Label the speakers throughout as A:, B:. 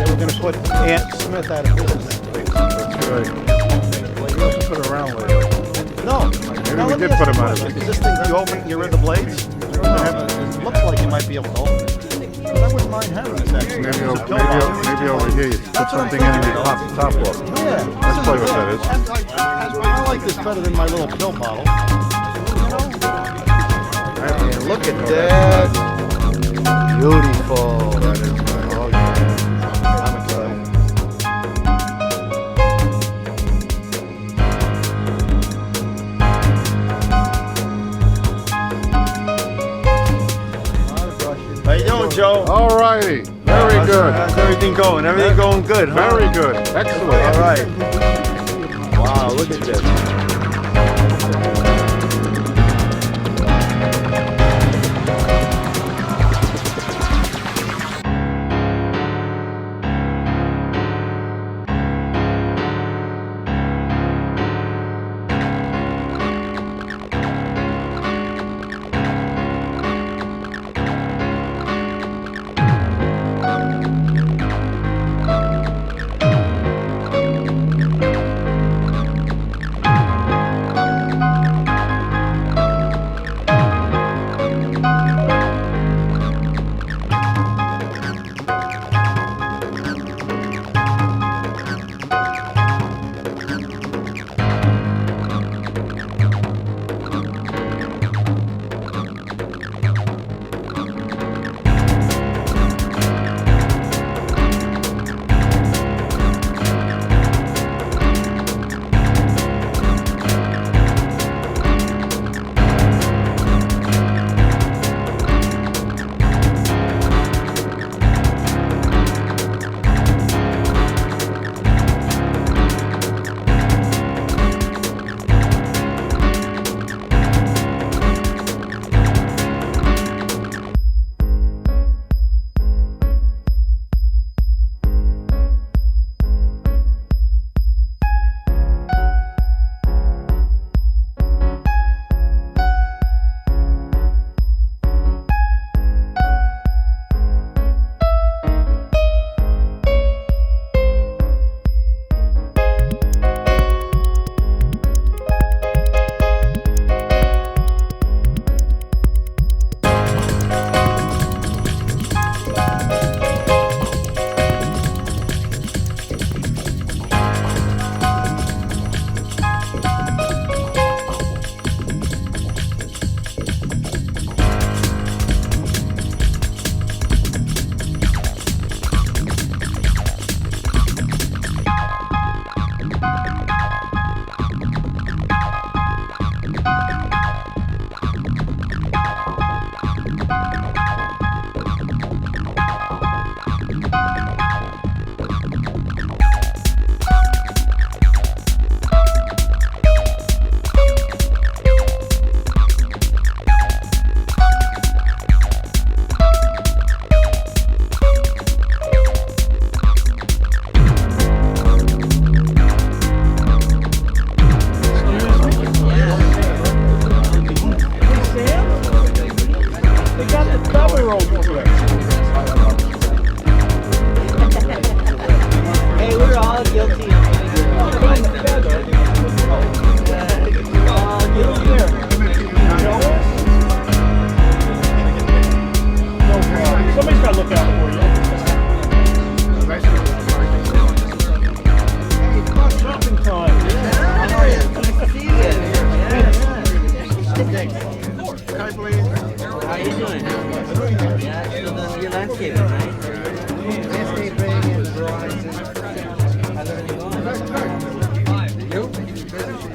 A: we're going to put Aunt Smith out of business.
B: That's right.
A: Well, you have to put it around later. No.
B: Maybe we did put him out of
A: Is
B: business.
A: this thing, you open it, you're in the blades? It looks like you might be able to open it. But I wouldn't mind having this actually.
B: Maybe over here you put something in and you pop the top off.
A: Yeah.
B: That's probably what that is.
A: I like this better than my little pill bottle. And look at that. Beautiful.
B: That is nice.
A: Oh, yeah. I'm excited. How you doing, Joe?
B: All righty. Very good.
A: How's everything going? Everything going good, huh?
B: Very good. Excellent.
A: All right. Wow, look at this.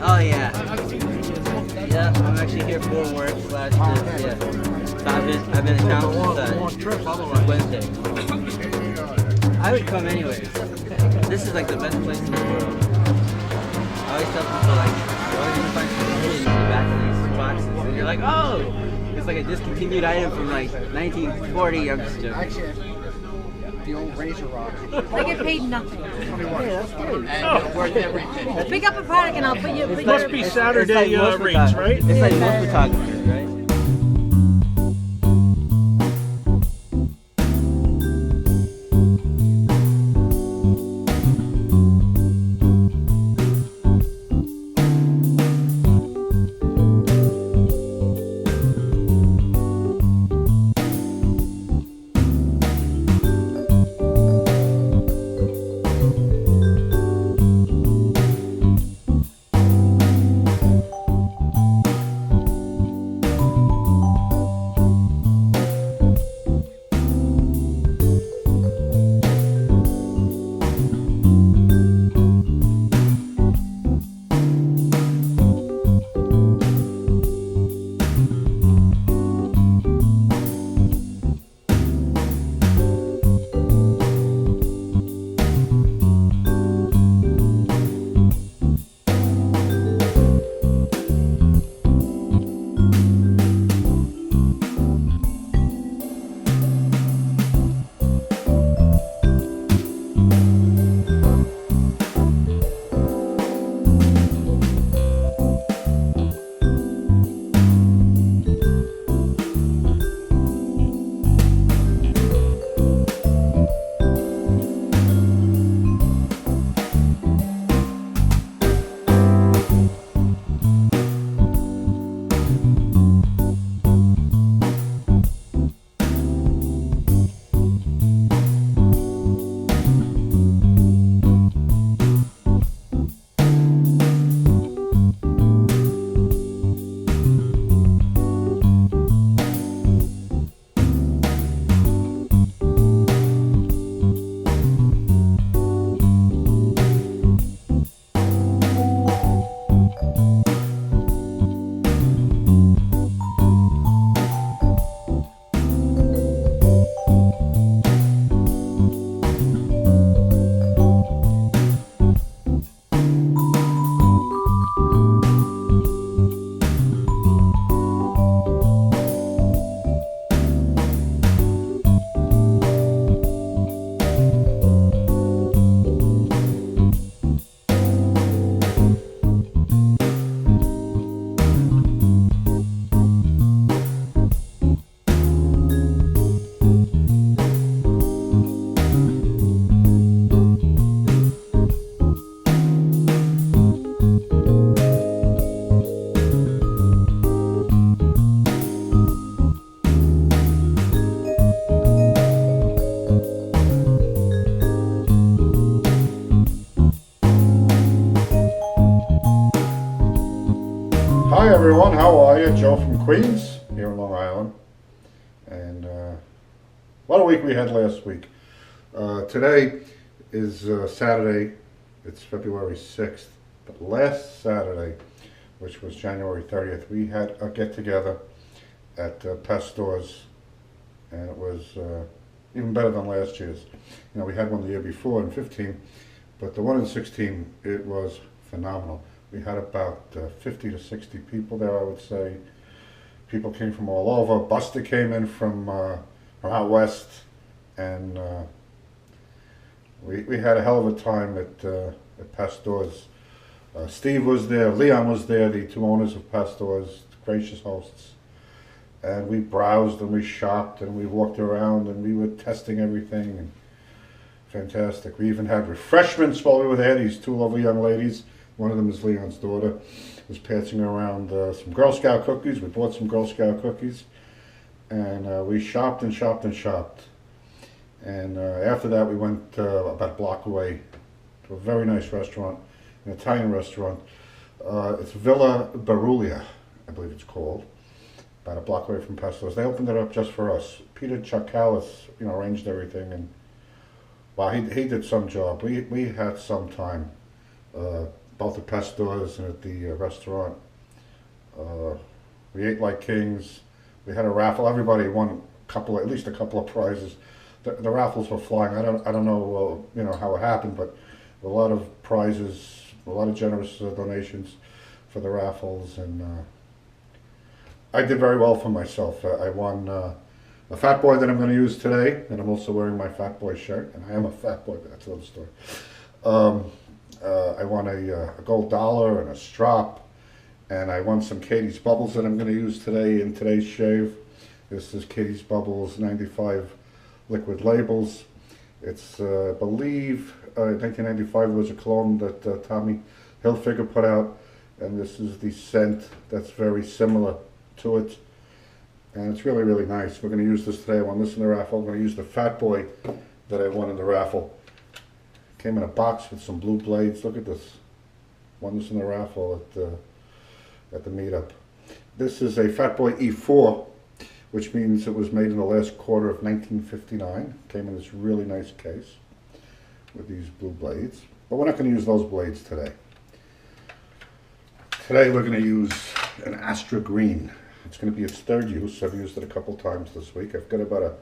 C: Oh yeah. Yeah, I'm actually here for work slash yeah. So I've been in town since Wednesday. I would come anyways. This is like the best place in the world. I always tell people like, you're always gonna find something hidden in the back of these boxes, and you're like, oh, it's like a discontinued item from like 1940. I'm just joking.
D: The old razor rod.
E: I get paid nothing.
C: Hey, that's good.
D: Worth every penny.
E: Pick up a product and I'll put you.
F: It must be Saturday rates, right?
C: It's like most photographers, right?
B: everyone, how are you? Joe from Queens, here in Long Island. And what a week we had last week. Today is Saturday, it's February 6th. But last Saturday, which was January 30th, we had a get-together at Pasteurs, and it was even better than last year's. You know, we had one the year before in 15, but the one in 16, it was phenomenal. We had about 50 to 60 people there, I would say. People came from all over. Buster came in from out west, and we had a hell of a time at Pasteurs. Steve was there, Leon was there, the two owners of Pasteurs, gracious hosts. And we browsed and we shopped and we walked around and we were testing everything. And fantastic. We even had refreshments while we were there. These two lovely young ladies, one of them is Leon's daughter, was passing around some Girl Scout cookies. We bought some Girl Scout cookies, and we shopped and shopped and shopped. And after that, we went about a block away to a very nice restaurant, an Italian restaurant. It's Villa Barulia, I believe it's called, about a block away from Pasteurs. They opened it up just for us. Peter Chakalis, you know, arranged everything, and wow, he did some job. We had some time. Both at Pasteurs and at the restaurant. We ate like kings. We had a raffle. Everybody won at least a couple of prizes. The raffles were flying. I don't know you know how it happened, but a lot of prizes, a lot of generous donations for the raffles, and I did very well for myself. I won a Fat Boy that I'm going to use today, and I'm also wearing my Fat Boy shirt, and I am a Fat Boy, but that's another story. I won a gold dollar and a strop, and I won some Katie's Bubbles that I'm going to use today in today's shave. This is Katie's Bubbles 95 liquid labels. It's, I believe, 1995 was a cologne that Tommy Hilfiger put out, and this is the scent that's very similar to it, and it's really, really nice. We're going to use this today. I won this in the raffle. I'm going to use the Fat Boy that I won in the raffle. Came in a box with some blue blades. Look at this. Won this in the raffle at the meetup. This is a Fat Boy E4, which means it was made in the last quarter of 1959. Came in this really nice case with these blue blades. But we're not going to use those blades today. Today we're going to use an Astra Green. It's going to be its third use. I've used it a couple times this week. I've got about a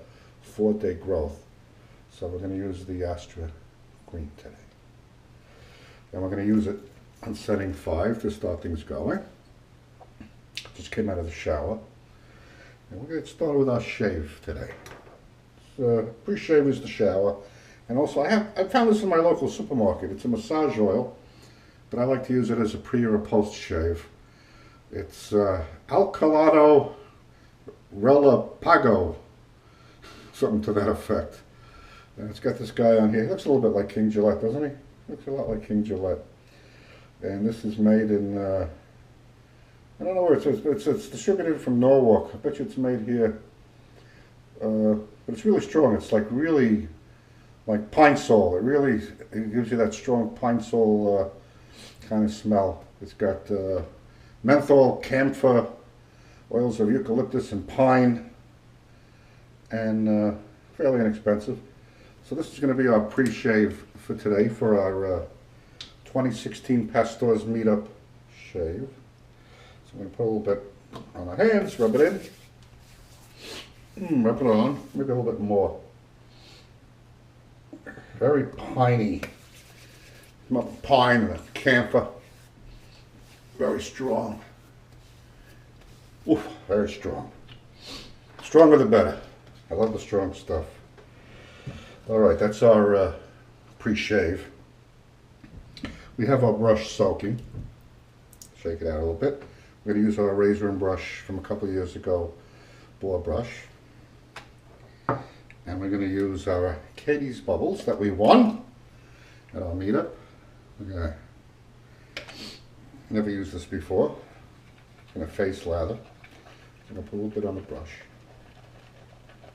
B: 4-day growth. So we're going to use the Astra Green today. And we're going to use it on setting 5 to start things going. Just came out of the shower. And we're going to get started with our shave today. So, pre-shave is the shower. And also I found this in my local supermarket. It's a massage oil, but I like to use it as a pre or a post shave. It's Alcalado Relapago, something to that effect. And it's got this guy on here. He looks a little bit like King Gillette, doesn't he? Looks a lot like King Gillette. And this is made in, I don't know where it is. It's distributed from Norwalk. I bet you it's made here. But it's really strong. It's like really, like pine sol. It gives you that strong pine sol kind of smell. It's got menthol, camphor, oils of eucalyptus and pine, and fairly inexpensive. So this is going to be our pre-shave for today for our 2016 Pasteurs Meetup shave. So I'm going to put a little bit on our hands, rub it in, rub it on, maybe a little bit more. Very piney, pine and camphor, very strong. Oof, very strong. Stronger the better. I love the strong stuff. All right, that's our pre-shave. We have our brush soaking. Shake it out a little bit. We're going to use our razor and brush from a couple of years ago, boar brush. And we're going to use our Katie's Bubbles that we won at our meetup. We're never used this before. I'm going to face lather. I'm going to put a little bit on the brush,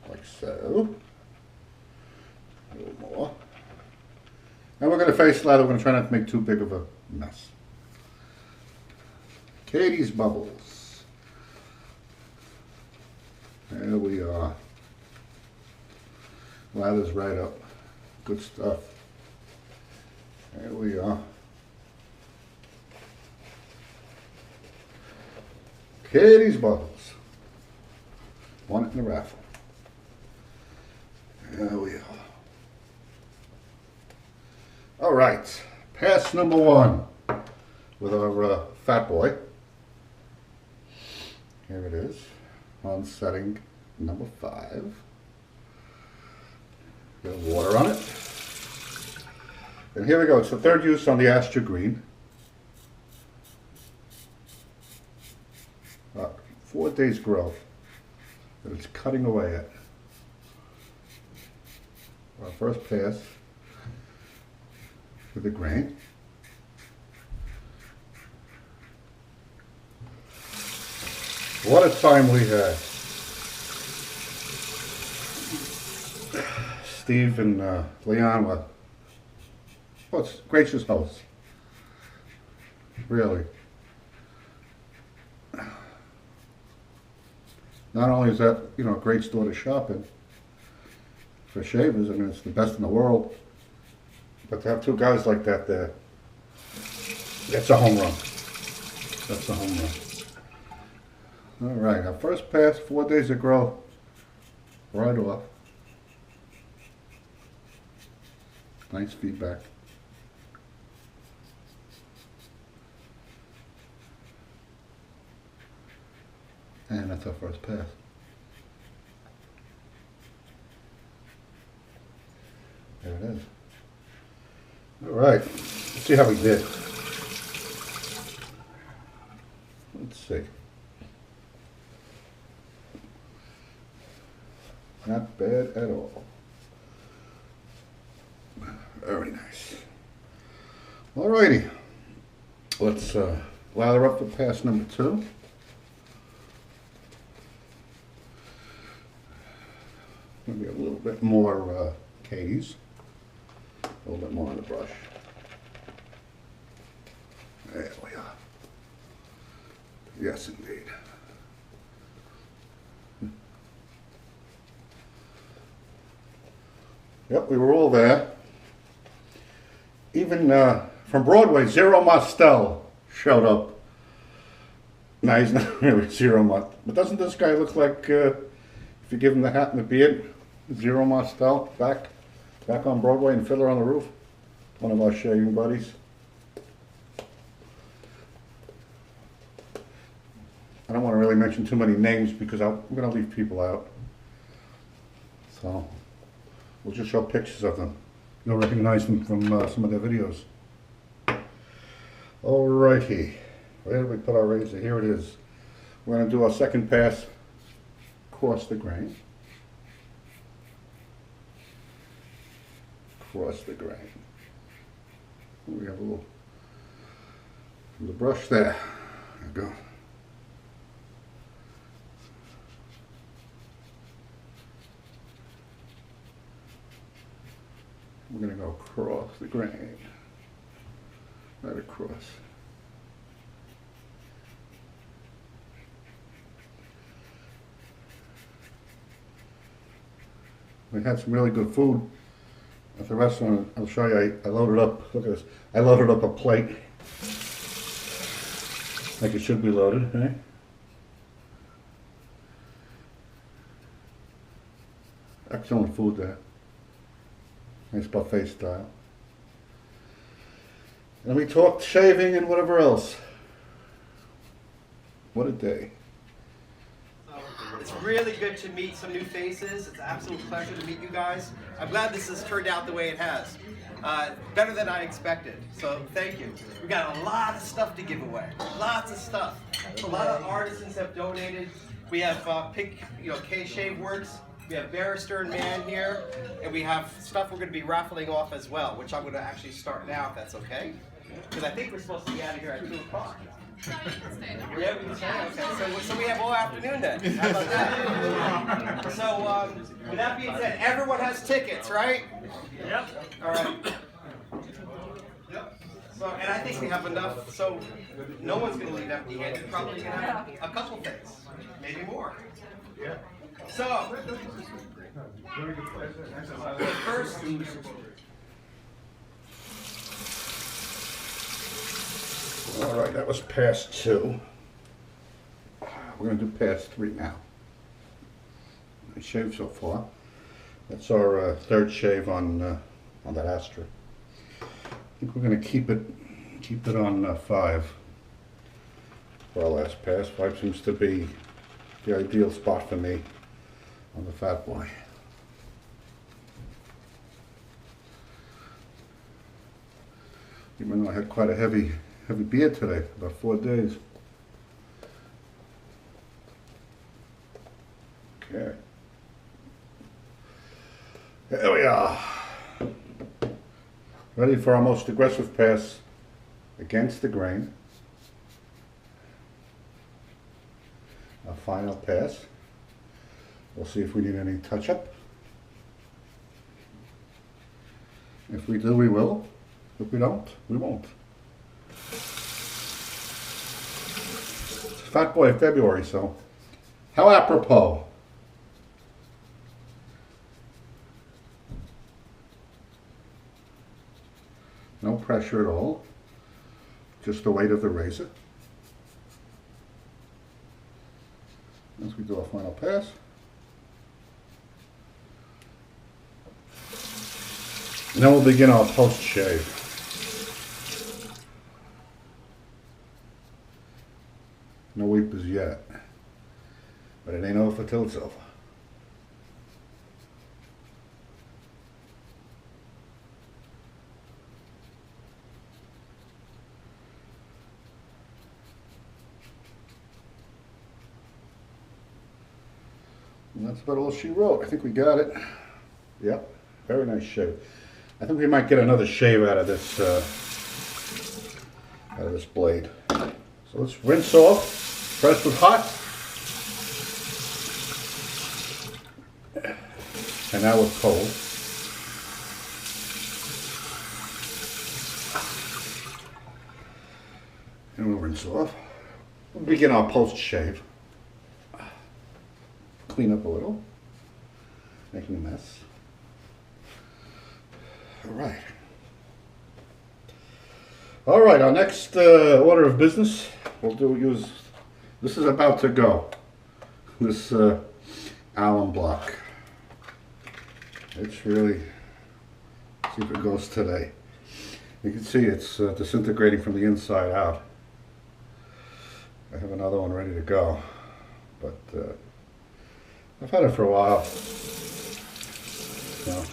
B: like so. A little more. And we're going to face lather. We're going to try not to make too big of a mess. Katie's Bubbles. There we are. Lathers right up. Good stuff. There we are. Katie's Bubbles. Won it in the raffle. There we are. All right. Pass number 1 with our fat boy. Here it is on setting number 5. Bit of water on it. And here we go. It's the 3rd use on the Astra Green. 4 days growth that it's cutting away at. Our first pass with the grain. What a time we had. Steve and Leon were, well, it's gracious hosts. Really. Not only is that, you know, a great store to shop in for shavers, I mean, it's the best in the world, but to have 2 guys like that there, that's a home run. That's a home run. All right, our first pass, 4 days of growth, right off. Nice feedback. And that's our first pass. There it is. All right, let's see how we did. Let's see. Not bad at all. Very nice. All righty. Let's lather up for pass number 2. Maybe a little bit more K's. A little bit more on the brush. There we are. Yes, indeed. Yep, we were all there. Even from Broadway, Zero Mostel showed up. No, he's not really Zero Mostel. But doesn't this guy look like, if you give him the hat and the beard, Zero Mostel, back on Broadway and Fiddler on the Roof? One of our shaving buddies. I don't want to really mention too many names because I'm going to leave people out. So we'll just show pictures of them. You'll recognize them from some of their videos. Alrighty, where did we put our razor? Here it is. We're going to do our second pass across the grain. Across the grain. We have a little from the brush there. There we go. We're going to go across the grain, right across. We had some really good food at the restaurant. I'll show you, I loaded up, look at this, I loaded up a plate, like it should be loaded, right? Excellent food there. Nice buffet style. And we talked shaving and whatever else. What a day.
G: It's really good to meet some new faces. It's an absolute pleasure to meet you guys. I'm glad this has turned out the way it has. Better than I expected. So thank you. We got a lot of stuff to give away. Lots of stuff. A lot of artisans have donated. We have K-Shave Works. We have Barrister and Man here, and we have stuff we're going to be raffling off as well, which I'm going to actually start now, if that's okay. Because I think we're supposed to be out of here at 2 o'clock.
H: No, you can stay.
G: Yeah, we can stay. Okay, so we have all afternoon then. How about that? So, with that being said, everyone has tickets, right?
F: Yep.
G: All right. Yep. So, and I think we have enough, so no one's going to leave empty-handed. Probably going to have a couple things, maybe more. Yeah. So, first,
B: All right, that was pass 2. We're going to do pass 3 now. Nice shave so far. That's our third shave on that Astra. I think we're going to keep it on 5 for our last pass. 5 seems to be the ideal spot for me on the Fat Boy. Even though I had quite a heavy beard today, about 4 days. Okay. There we are. Ready for our most aggressive pass against the grain. Our final pass. We'll see if we need any touch-up. If we do, we will. If we don't, we won't. It's Fat Boy February, so how apropos. No pressure at all, just the weight of the razor. As we do our final pass. And then we'll begin our post shave. No weepers yet, but it ain't over till it's over. And that's about all she wrote. I think we got it. Yep, very nice shave. I think we might get another shave out of this blade. So let's rinse off. First with hot. And now with cold. And we'll rinse off. We'll begin our post shave. Clean up a little, making a mess. All right, our next order of business, this is about to go, this alum block. It's really, see if it goes today. You can see it's disintegrating from the inside out. I have another one ready to go, but I've had it for a while, so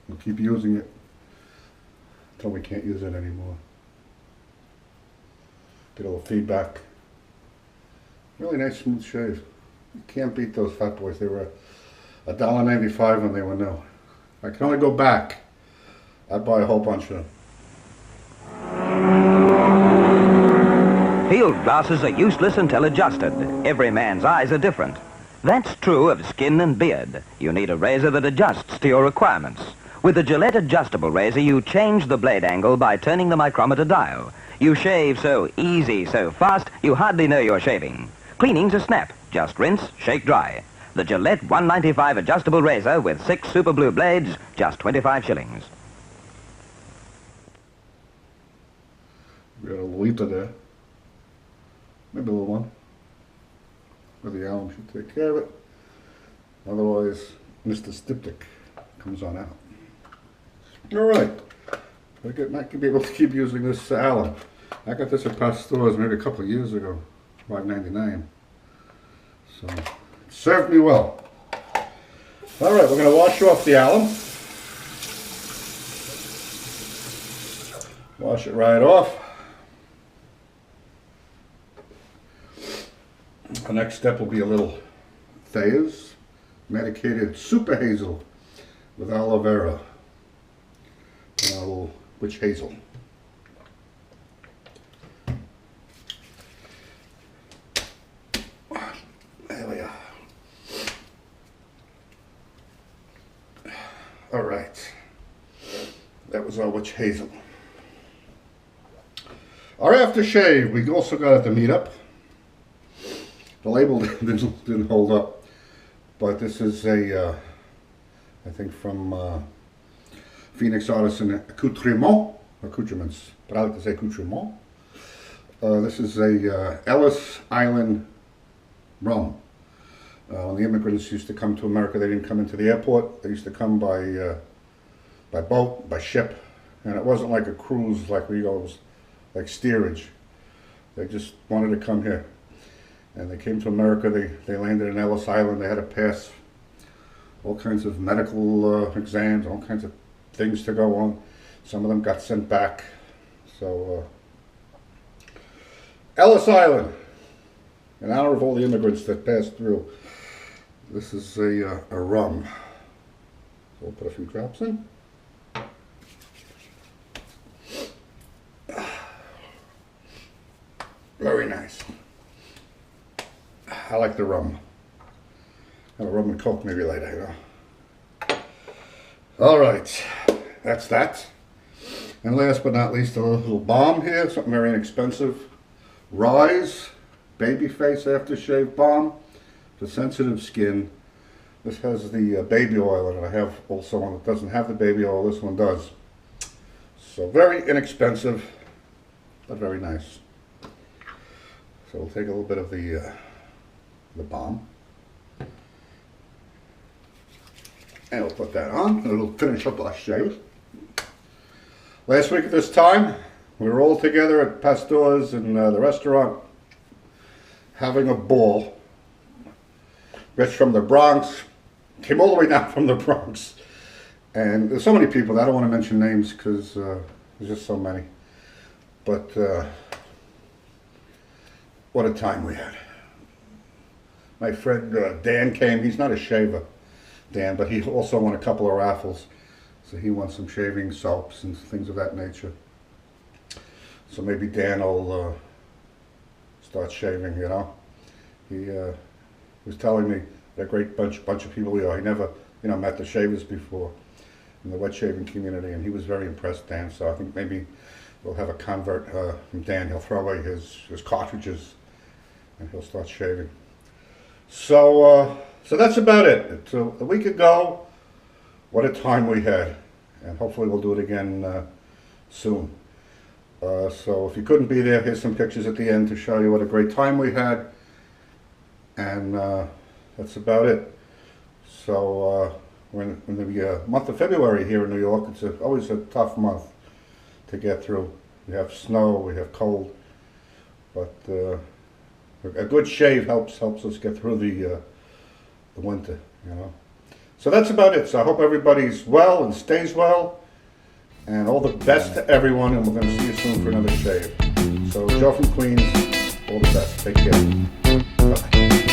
B: we'll keep using it until we can't use it anymore. Get a little feedback. Really nice smooth shave. You can't beat those Fat Boys. They were $1.95 when they were new. I can only go back. I'd buy a whole bunch of them.
H: Field glasses are useless until adjusted. Every man's eyes are different. That's true of skin and beard. You need a razor that adjusts to your requirements. With the Gillette adjustable razor, you change the blade angle by turning the micrometer dial. You shave so easy, so fast, you hardly know you're shaving. Cleaning's a snap. Just rinse, shake dry. The Gillette 195 adjustable razor with 6 super blue blades, just 25 shillings.
B: We got a liter there. Maybe a little one. But the alum should take care of it. Otherwise, Mr. Styptic comes on out. Alright. I might be able to keep using this alum. I got this at Pasteurs maybe a couple of years ago. $5.99. So, it served me well. Alright, we're going to wash off the alum. Wash it right off. The next step will be a little Thayer's medicated super hazel with aloe vera and a little witch hazel. There we are. All right, that was our witch hazel. Our aftershave, we also got at the meetup. The label didn't hold up, but this is a, I think from Phoenix Artisan accoutrements, but I like to say accoutrement. This is a Ellis Island rum. When the immigrants used to come to America, they didn't come into the airport. They used to come by boat, by ship, and it wasn't like a cruise like we go, it was like steerage. They just wanted to come here. And they came to America, they landed in Ellis Island, they had to pass all kinds of medical exams, all kinds of things to go on. Some of them got sent back. So, Ellis Island, in honor of all the immigrants that passed through, this is a rum. So we'll put a few drops in. Very nice. I like the rum. Have a rum and coke maybe later, you know. All right, that's that. And last but not least, a little balm here, something very inexpensive. Rise Babyface Aftershave Balm for sensitive skin. This has the baby oil in it. I have also one that doesn't have the baby oil. This one does. So very inexpensive, but very nice. So we'll take a little bit of the balm, and we'll put that on, and it'll finish up our shave. Last week at this time, we were all together at Pasteurs in the restaurant, having a ball. Rich from the Bronx, came all the way down from the Bronx. And there's so many people, I don't want to mention names because there's just so many. But what a time we had. My friend Dan came, he's not a shaver, Dan, but he also won a couple of raffles. So he won some shaving soaps and things of that nature. So maybe Dan will start shaving, you know. He was telling me what a great bunch of people we are. He never, you know, met the shavers before in the wet shaving community, and he was very impressed, Dan. So I think maybe we'll have a convert from Dan. He'll throw away his cartridges and he'll start shaving. So so that's about it. So a week ago, what a time we had, and hopefully we'll do it again soon. So if you couldn't be there, here's some pictures at the end to show you what a great time we had. And that's about it. So we're in the month of February here in New York. It's always a tough month to get through. We have snow, we have cold, but a good shave helps us get through the winter, you know. So that's about it. So I hope everybody's well and stays well, and all the best to everyone, and we're going to see you soon for another shave. So Joe from Queens, all the best. Take care. Bye.